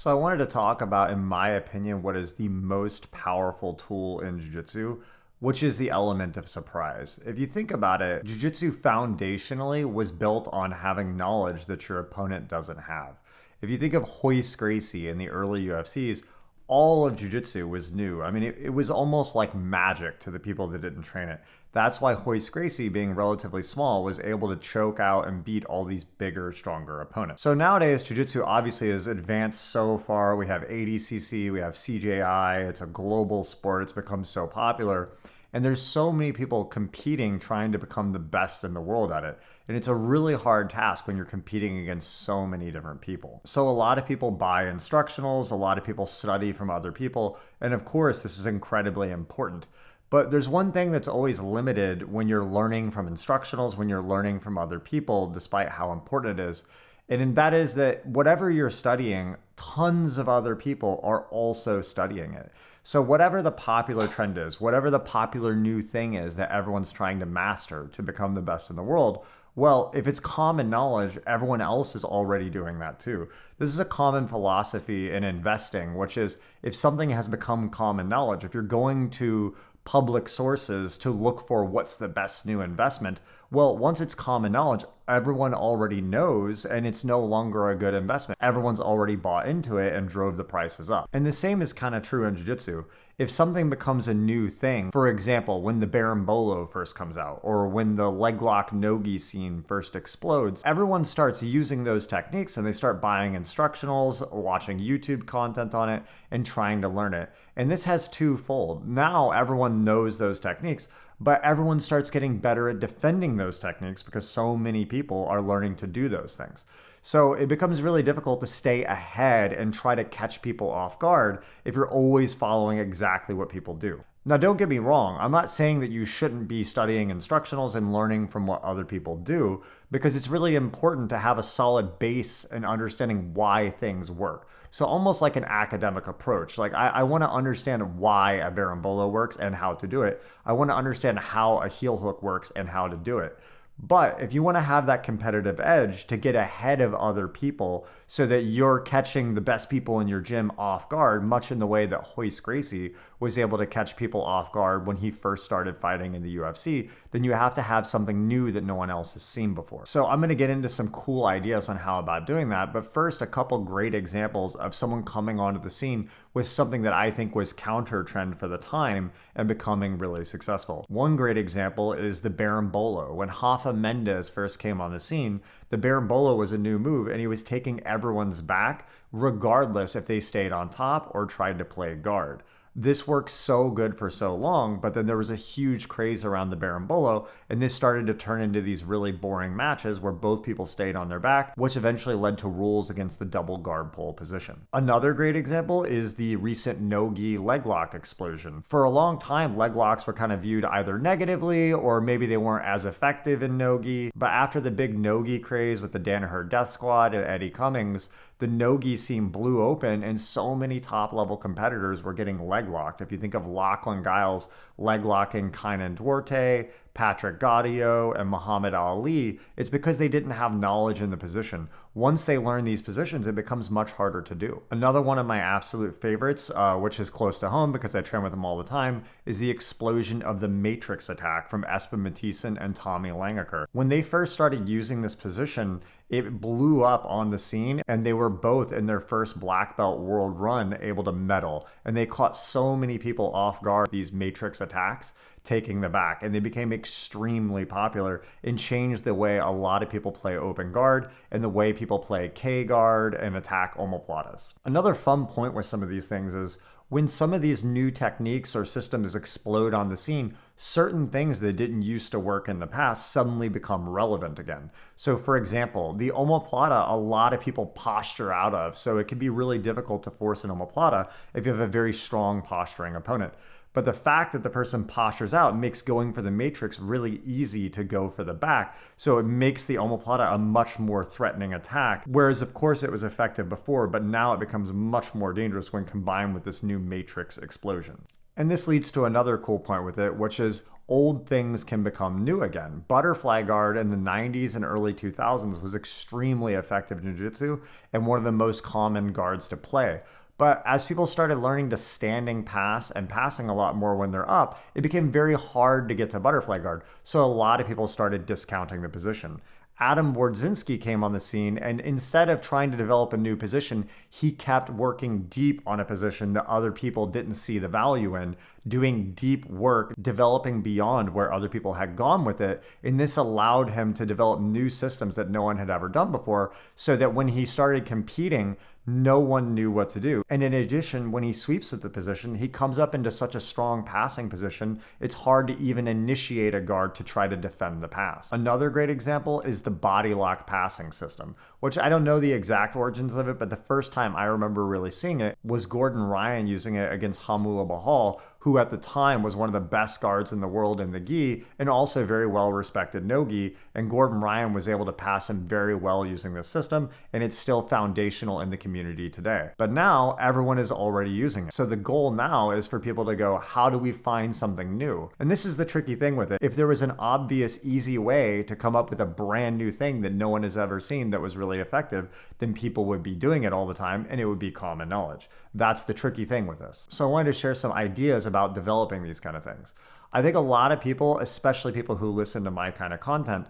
So I wanted to talk about, in my opinion, what is the most powerful tool in Jiu-Jitsu, which is the element of surprise. If you think about it, Jiu-Jitsu foundationally was built on having knowledge that your opponent doesn't have. If you think of Royce Gracie in the early UFCs, all of Jiu-Jitsu was new. I mean, it was almost like magic to the people that didn't train it. That's why Royce Gracie, being relatively small, was able to choke out and beat all these bigger, stronger opponents. So nowadays, Jiu-Jitsu obviously has advanced so far. We have ADCC, we have CJI, it's a global sport, it's become so popular. And there's so many people competing, trying to become the best in the world at it. And it's a really hard task when you're competing against so many different people. So a lot of people buy instructionals, a lot of people study from other people. And of course, this is incredibly important. But there's one thing that's always limited when you're learning from instructionals, when you're learning from other people, despite how important it is. And that is that whatever you're studying, tons of other people are also studying it. So whatever the popular trend is, whatever the popular new thing is that everyone's trying to master to become the best in the world, well, if it's common knowledge, everyone else is already doing that too. This is a common philosophy in investing, which is if something has become common knowledge, if you're going to public sources to look for what's the best new investment, well, once it's common knowledge, everyone already knows and it's no longer a good investment. Everyone's already bought into it and drove the prices up. And the same is kind of true in Jiu-Jitsu. If something becomes a new thing, for example, when the Berimbolo first comes out, or when the leg lock no-gi scene first explodes, everyone starts using those techniques and they start buying instructionals, watching YouTube content on it, and trying to learn it. And this has twofold. Now everyone knows those techniques, but everyone starts getting better at defending those techniques because so many people are learning to do those things. So it becomes really difficult to stay ahead and try to catch people off guard if you're always following exactly what people do. Now, don't get me wrong. I'm not saying that you shouldn't be studying instructionals and learning from what other people do, because it's really important to have a solid base and understanding why things work. So almost like an academic approach. Like I want to understand why a berimbolo works and how to do it. I want to understand how a heel hook works and how to do it. But if you want to have that competitive edge to get ahead of other people so that you're catching the best people in your gym off guard, much in the way that Royce Gracie was able to catch people off guard when he first started fighting in the UFC, then you have to have something new that no one else has seen before. So I'm going to get into some cool ideas on how about doing that. But first, a couple great examples of someone coming onto the scene with something that I think was counter trend for the time and becoming really successful. One great example is the Berimbolo. When Rafa Mendes first came on the scene, the Berimbolo was a new move and he was taking everyone's back regardless if they stayed on top or tried to play guard. This worked so good for so long, but then there was a huge craze around the Berimbolo, and this started to turn into these really boring matches where both people stayed on their back, which eventually led to rules against the double guard pole position. Another great example is the recent no-gi leg lock explosion. For a long time, leg locks were kind of viewed either negatively or maybe they weren't as effective in no-gi, but after the big no-gi craze with the Danaher Death Squad and Eddie Cummings, the no-gi scene blew open and so many top-level competitors were getting leg locked. If you think of Lachlan Giles leg locking Kainan Duarte, Patrick Gaudio, and Muhammad Ali, it's because they didn't have knowledge in the position. Once they learn these positions, it becomes much harder to do. Another one of my absolute favorites, which is close to home because I train with them all the time, is the explosion of the Matrix attack from Espen Mathisen and Tommy Langaker. When they first started using this position, it blew up on the scene, and they were both in their first black belt world run able to medal, and they caught so many people off guard, these Matrix attacks taking the back, and they became extremely popular and changed the way a lot of people play open guard and the way people play K guard and attack omoplatas. Another fun point with some of these things is when some of these new techniques or systems explode on the scene, certain things that didn't used to work in the past suddenly become relevant again. So for example, the omoplata, a lot of people posture out of, so it can be really difficult to force an omoplata if you have a very strong posturing opponent. But the fact that the person postures out makes going for the matrix really easy to go for the back. So it makes the omoplata a much more threatening attack. Whereas of course it was effective before, but now it becomes much more dangerous when combined with this new matrix explosion. And this leads to another cool point with it, which is old things can become new again. Butterfly guard in the 90s and early 2000s was extremely effective in jiu-jitsu and one of the most common guards to play. But as people started learning to standing pass and passing a lot more when they're up, it became very hard to get to butterfly guard. So a lot of people started discounting the position. Adam Wardzinski came on the scene, and instead of trying to develop a new position, he kept working deep on a position that other people didn't see the value in, doing deep work, developing beyond where other people had gone with it. And this allowed him to develop new systems that no one had ever done before, so that when he started competing, no one knew what to do. And in addition, when he sweeps at the position, he comes up into such a strong passing position, it's hard to even initiate a guard to try to defend the pass. Another great example is the body lock passing system, which I don't know the exact origins of it, but the first time I remember really seeing it was Gordon Ryan using it against Hamula Bahal, who at the time was one of the best guards in the world in the gi and also very well respected no gi. And Gordon Ryan was able to pass him very well using this system, and it's still foundational in the community today. But now everyone is already using it. So the goal now is for people to go, how do we find something new? And this is the tricky thing with it. If there was an obvious, easy way to come up with a brand new thing that no one has ever seen that was really effective, then people would be doing it all the time and it would be common knowledge. That's the tricky thing with this. So I wanted to share some ideas about developing these kind of things. I think a lot of people, especially people who listen to my kind of content,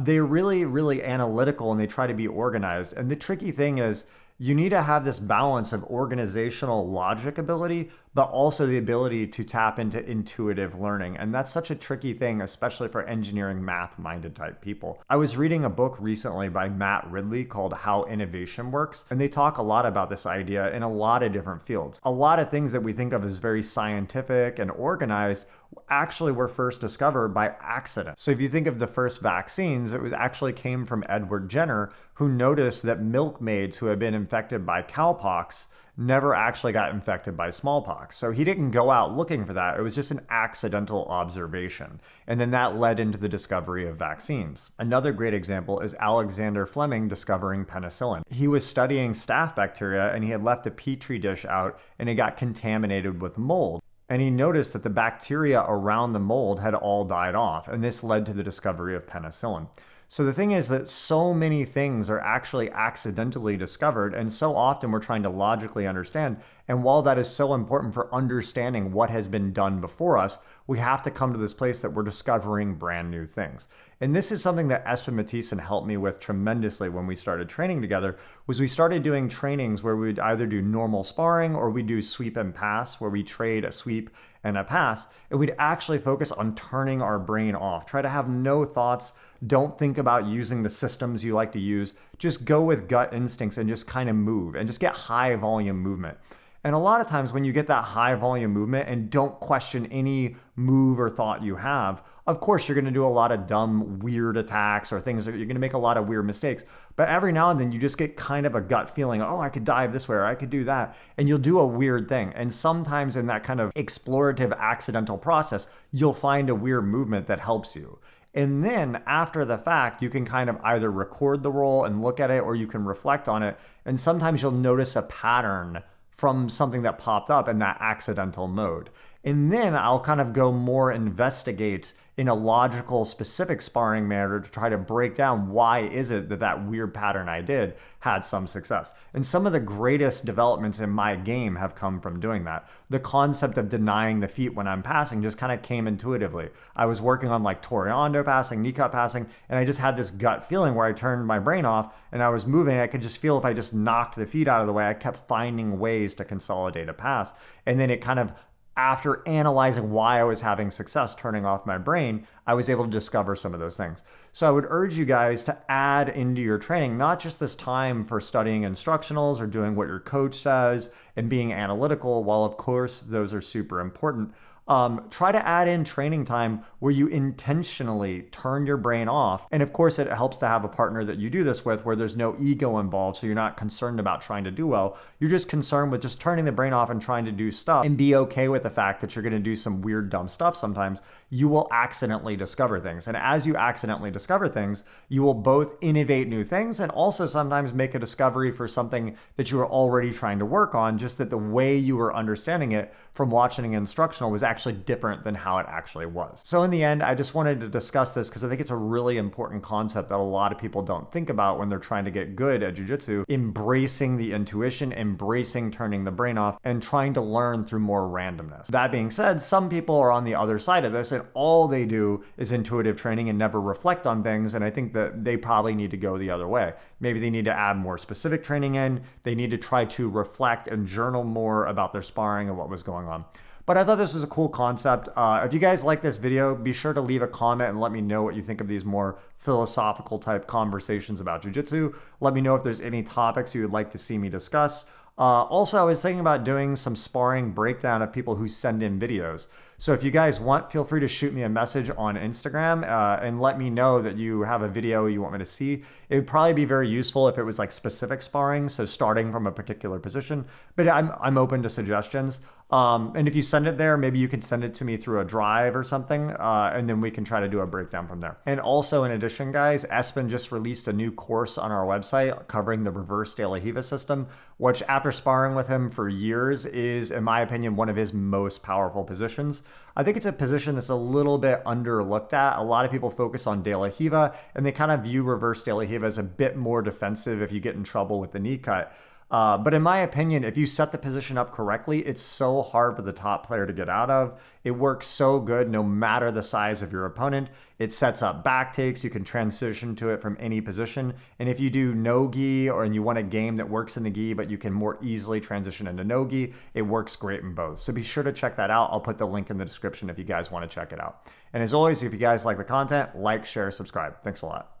they're really, really analytical and they try to be organized. And the tricky thing is you need to have this balance of organizational logic ability, but also the ability to tap into intuitive learning. And that's such a tricky thing, especially for engineering, math-minded type people. I was reading a book recently by Matt Ridley called How Innovation Works, and they talk a lot about this idea in a lot of different fields. A lot of things that we think of as very scientific and organized actually were first discovered by accident. So if you think of the first vaccines, it actually came from Edward Jenner, who noticed that milkmaids who had been infected by cowpox never actually got infected by smallpox. So he didn't go out looking for that. It was just an accidental observation. And then that led into the discovery of vaccines. Another great example is Alexander Fleming discovering penicillin. He was studying staph bacteria and he had left a petri dish out and it got contaminated with mold. And he noticed that the bacteria around the mold had all died off. And this led to the discovery of penicillin. So the thing is that so many things are actually accidentally discovered, and so often we're trying to logically understand. And while that is so important for understanding what has been done before us, we have to come to this place that we're discovering brand new things. And this is something that Espen Mathisen helped me with tremendously when we started training together, was we started doing trainings where we'd either do normal sparring or we do sweep and pass, where we trade a sweep and a pass, and we'd actually focus on turning our brain off. Try to have no thoughts. Don't think about using the systems you like to use. Just go with gut instincts and just kind of move and just get high volume movement. And a lot of times when you get that high volume movement and don't question any move or thought you have, of course you're going to do a lot of dumb, weird attacks or things, you're going to make a lot of weird mistakes. But every now and then you just get kind of a gut feeling, oh, I could dive this way or I could do that. And you'll do a weird thing. And sometimes in that kind of explorative, accidental process, you'll find a weird movement that helps you. And then after the fact, you can kind of either record the roll and look at it, or you can reflect on it. And sometimes you'll notice a pattern from something that popped up in that accidental mode. And then I'll kind of go more investigate in a logical, specific sparring manner to try to break down why is it that that weird pattern I did had some success. And some of the greatest developments in my game have come from doing that. The concept of denying the feet when I'm passing just kind of came intuitively. I was working on like Toreando passing, knee cut passing, and I just had this gut feeling where I turned my brain off and I was moving. I could just feel if I just knocked the feet out of the way, I kept finding ways to consolidate a pass. And then it kind of, after analyzing why I was having success turning off my brain, I was able to discover some of those things. So I would urge you guys to add into your training, not just this time for studying instructionals or doing what your coach says and being analytical, while of course those are super important. Try to add in training time where you intentionally turn your brain off. And of course, it helps to have a partner that you do this with where there's no ego involved. So you're not concerned about trying to do well. You're just concerned with just turning the brain off and trying to do stuff, and be okay with the fact that you're going to do some weird, dumb stuff sometimes. You will accidentally discover things. And as you accidentally discover things, you will both innovate new things and also sometimes make a discovery for something that you were already trying to work on, just that the way you were understanding it from watching an instructional was actually different than how it actually was. So in the end, I just wanted to discuss this because I think it's a really important concept that a lot of people don't think about when they're trying to get good at jiu-jitsu, embracing the intuition, embracing turning the brain off, and trying to learn through more randomness. That being said, some people are on the other side of this and all they do is intuitive training and never reflect on things, and I think that they probably need to go the other way. Maybe they need to add more specific training in, they need to try to reflect and journal more about their sparring and what was going on. But I thought this was a cool concept. If you guys like this video, be sure to leave a comment and let me know what you think of these more philosophical type conversations about jiu-jitsu. Let me know if there's any topics you would like to see me discuss. Also, I was thinking about doing some sparring breakdown of people who send in videos. So if you guys want, feel free to shoot me a message on Instagram and let me know that you have a video you want me to see. It would probably be very useful if it was like specific sparring, so starting from a particular position, but I'm open to suggestions. And if you send it there, maybe you can send it to me through a drive or something, and then we can try to do a breakdown from there. And also, in addition, guys, Espen just released a new course on our website covering the reverse De La Riva system, which after sparring with him for years is, in my opinion, one of his most powerful positions. I think it's a position that's a little bit underlooked at. A lot of people focus on De La Riva, and they kind of view reverse De La Riva as a bit more defensive if you get in trouble with the knee cut. But in my opinion, if you set the position up correctly, it's so hard for the top player to get out of. It works so good no matter the size of your opponent. It sets up back takes. You can transition to it from any position. And if you do no-gi and you want a game that works in the gi, but you can more easily transition into no-gi, it works great in both. So be sure to check that out. I'll put the link in the description if you guys want to check it out. And as always, if you guys like the content, like, share, subscribe. Thanks a lot.